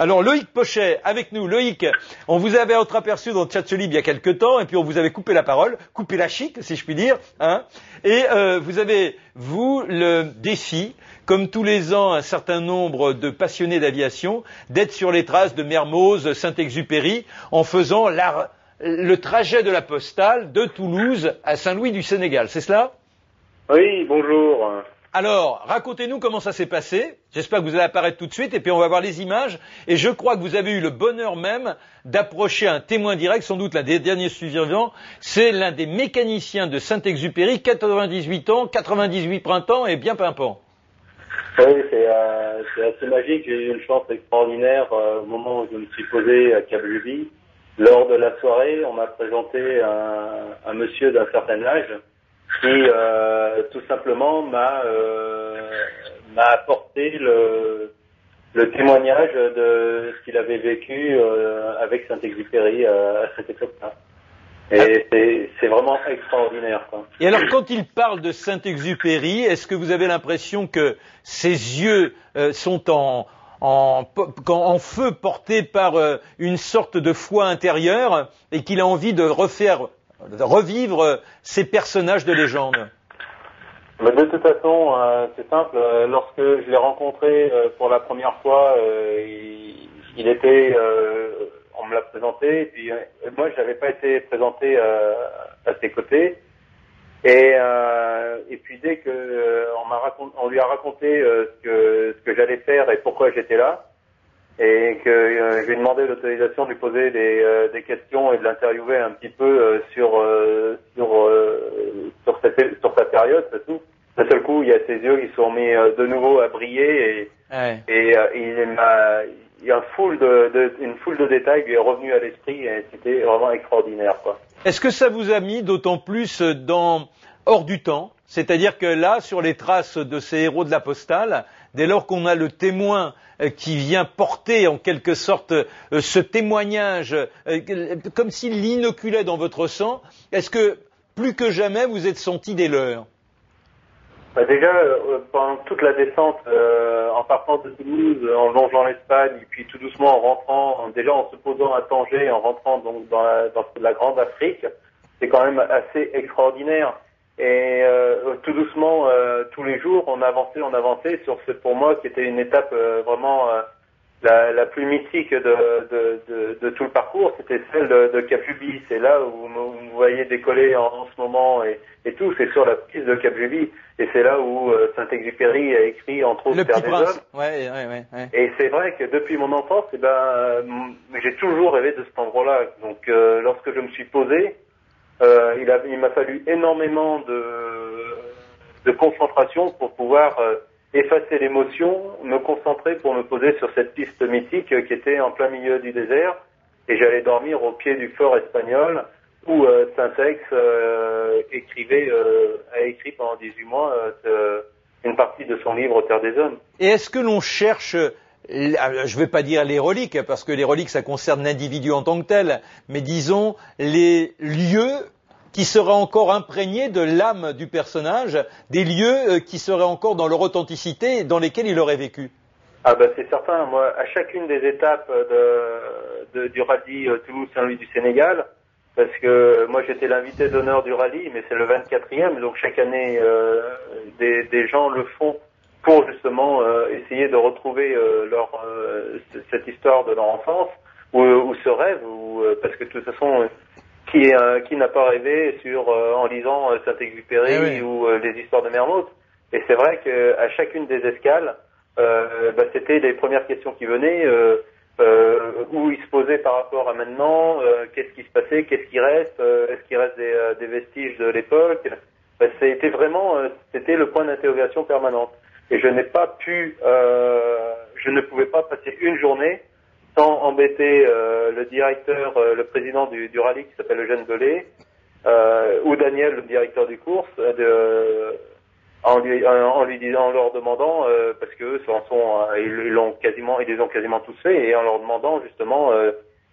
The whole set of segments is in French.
Alors Loïc Pochet, avec nous. Loïc, on vous avait entreaperçu dans le chat libre il y a quelque temps, et puis on vous avait coupé la parole, coupé la chic, si je puis dire, hein. Et vous avez, vous, le défi, comme tous les ans, un certain nombre de passionnés d'aviation, d'être sur les traces de Mermoz, Saint-Exupéry, en faisant le trajet de la postale de Toulouse à Saint-Louis du Sénégal. C'est cela? Oui, bonjour. Alors, racontez-nous comment ça s'est passé. J'espère que vous allez apparaître tout de suite et puis on va voir les images. Et je crois que vous avez eu le bonheur même d'approcher un témoin direct, sans doute l'un des derniers survivants. C'est l'un des mécaniciens de Saint-Exupéry, 98 ans, 98 printemps et bien pimpant. Oui, c'est assez magique. J'ai eu une chance extraordinaire au moment où je me suis posé à Cap-Juby. Lors de la soirée, on m'a présenté un monsieur d'un certain âge qui tout simplement m'a apporté le témoignage de ce qu'il avait vécu avec Saint-Exupéry à cette époque-là. Et c'est vraiment extraordinaire, quoi. Et alors, quand il parle de Saint-Exupéry, est-ce que vous avez l'impression que ses yeux sont en feu, portés par une sorte de foi intérieure, et qu'il a envie de revivre ces personnages de légende? Mais de toute façon, c'est simple. Lorsque je l'ai rencontré pour la première fois, il était, on me l'a présenté, et puis moi, je n'avais pas été présenté à ses côtés. Et puis dès que on lui a raconté ce que j'allais faire et pourquoi j'étais là, et que je lui ai demandé l'autorisation de lui poser des questions et de l'interviewer un petit peu sur sa période, c'est tout. D'un seul coup, il y a ses yeux qui sont mis de nouveau à briller et il y a une foule de détails lui est revenu à l'esprit et c'était vraiment extraordinaire, quoi. Est-ce que ça vous a mis d'autant plus hors du temps? C'est-à-dire que là, sur les traces de ces héros de la postale, dès lors qu'on a le témoin qui vient porter en quelque sorte ce témoignage, comme s'il l'inoculait dans votre sang, est-ce que plus que jamais vous êtes senti des leurs? Bah déjà, pendant toute la descente, en partant de Toulouse, en longeant l'Espagne, et puis tout doucement en rentrant, déjà en se posant à Tanger, en rentrant donc dans la Grande Afrique, c'est quand même assez extraordinaire. Et tout doucement, tous les jours, on avançait sur ce, pour moi, qui était une étape vraiment la plus mythique de tout le parcours, c'était celle de Cap-Juby. C'est là où vous voyez décoller en ce moment et tout, c'est sur la piste de Cap-Juby. Et c'est là où Saint-Exupéry a écrit entre autres Terre des Hommes. Ouais. Et c'est vrai que depuis mon enfance, j'ai toujours rêvé de cet endroit-là. Donc lorsque je me suis posé, il m'a fallu énormément de concentration pour pouvoir effacer l'émotion, me concentrer pour me poser sur cette piste mythique qui était en plein milieu du désert, et j'allais dormir au pied du fort espagnol où Saint-Ex a écrit pendant 18 mois une partie de son livre Terre des Hommes. Et est-ce que l'on cherche, je ne vais pas dire les reliques, parce que les reliques ça concerne l'individu en tant que tel, mais disons les lieux qui seraient encore imprégnés de l'âme du personnage, des lieux qui seraient encore dans leur authenticité, dans lesquels il aurait vécu? Ah bah c'est certain, moi à chacune des étapes du rallye Toulouse-Saint-Louis du Sénégal, parce que moi j'étais l'invité d'honneur du rallye, mais c'est le 24e, donc chaque année des gens le font pour justement essayer de retrouver cette histoire de leur enfance, ou ce rêve, parce que de toute façon, qui n'a pas rêvé en lisant Saint-Exupéry ou les histoires de Mermoz. Et c'est vrai qu'à chacune des escales, c'était les premières questions qui venaient, où ils se posaient par rapport à maintenant, qu'est-ce qui se passait, qu'est-ce qui reste, est-ce qu'il reste des vestiges de l'époque. C'était le point d'interrogation permanente. Et je ne pouvais pas passer une journée sans embêter le directeur, le président du rallye qui s'appelle Eugène Belay, ou Daniel, le directeur du course, en leur demandant, parce que eux ils les ont quasiment tous fait, et en leur demandant justement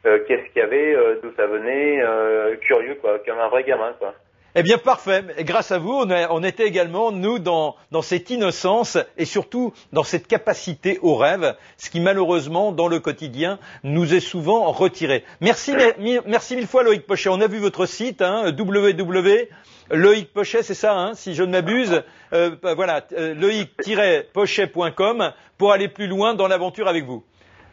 qu'est-ce qu'il y avait, d'où ça venait, curieux quoi, comme un vrai gamin quoi. Eh bien, parfait. Et grâce à vous, on était également, nous, dans cette innocence et surtout dans cette capacité au rêve, ce qui malheureusement, dans le quotidien, nous est souvent retiré. Merci mille fois, Loïc Pochet. On a vu votre site, www.loïcpochet, c'est ça, si je ne m'abuse. Voilà, loïc-pochet.com pour aller plus loin dans l'aventure avec vous.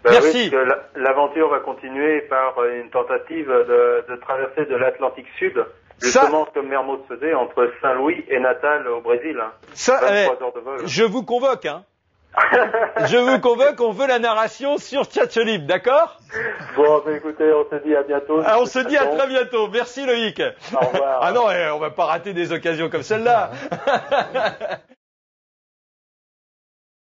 Merci. Oui, parce que l'aventure va continuer par une tentative de traversée de l'Atlantique Sud. Justement, comme Mermoz faisait entre Saint-Louis et Natal au Brésil. 23 heures de vol. Je vous convoque, Je vous convoque, on veut la narration sur Tchatchelib, d'accord? Bon, écoutez, on se dit à bientôt. On se dit à très bientôt. Merci Loïc. Au revoir. Ah non, on va pas rater des occasions comme celle-là.